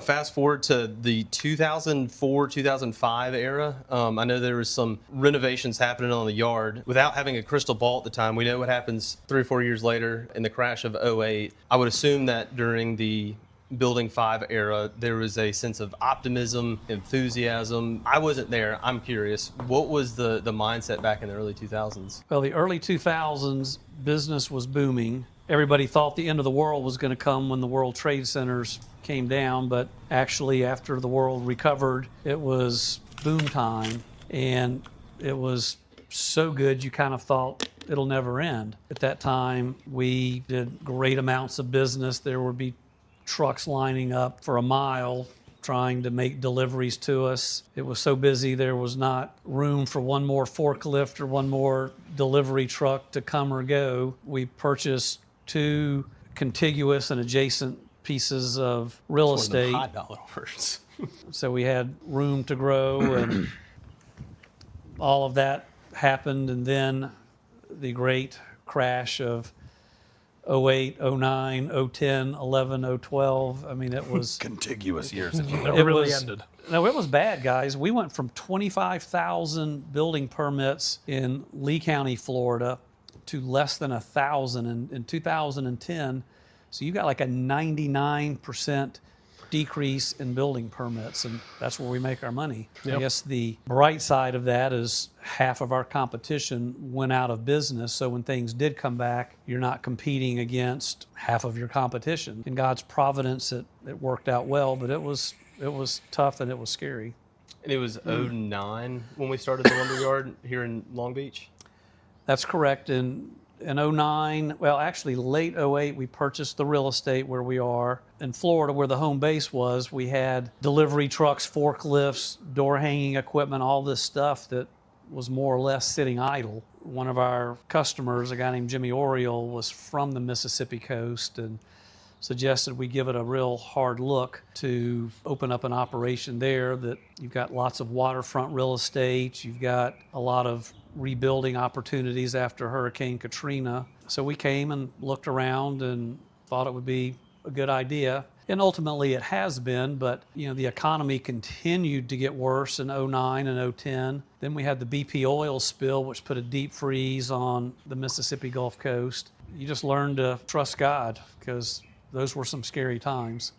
fast forward to the 2004, 2005 era. I know there was some renovations happening on the yard. Without having a crystal ball at the time, we know what happens 3 or 4 years later in the crash of '08. I would assume that during the Building 5 era, there was a sense of optimism, enthusiasm. I wasn't there. I'm curious. What was the mindset back in the early 2000s? Well, the early 2000s, business was booming. Everybody thought the end of the world was going to come when the World Trade Centers came down, but actually after the world recovered, it was boom time, and it was so good you kind of thought it'll never end. At that time, we did great amounts of business. There would be trucks lining up for a mile trying to make deliveries to us. It was so busy there was not room for one more forklift or one more delivery truck to come or go. We purchased 2 contiguous and adjacent pieces of real estate. Hot dollar words. So we had room to grow, and all of that happened, and then the great crash of '08, '09, '10, '11, '12. I mean, it was contiguous years. It never really ended. No, it was bad, guys. We went from 25,000 building permits in Lee County, Florida, to less than 1,000 in 2010. So you got like a 99% decrease in building permits, and that's where we make our money. Yep. I guess the bright side of that is half of our competition went out of business, so when things did come back, you're not competing against half of your competition. In God's providence, it worked out well, but it was tough and it was scary. And it was '09 when we started the lumberyard here in Long Beach? That's correct. In '09, well, actually late '08, we purchased the real estate where we are. In Florida, where the home base was, we had delivery trucks, forklifts, door hanging equipment, all this stuff that was more or less sitting idle. One of our customers, a guy named Jimmy Oriole, was from the Mississippi coast and suggested we give it a real hard look to open up an operation there. That you've got lots of waterfront real estate, you've got a lot of rebuilding opportunities after Hurricane Katrina. So we came and looked around and thought it would be a good idea. And ultimately it has been, but the economy continued to get worse in '09 and '10. Then we had the BP oil spill, which put a deep freeze on the Mississippi Gulf Coast. You just learn to trust God, because those were some scary times.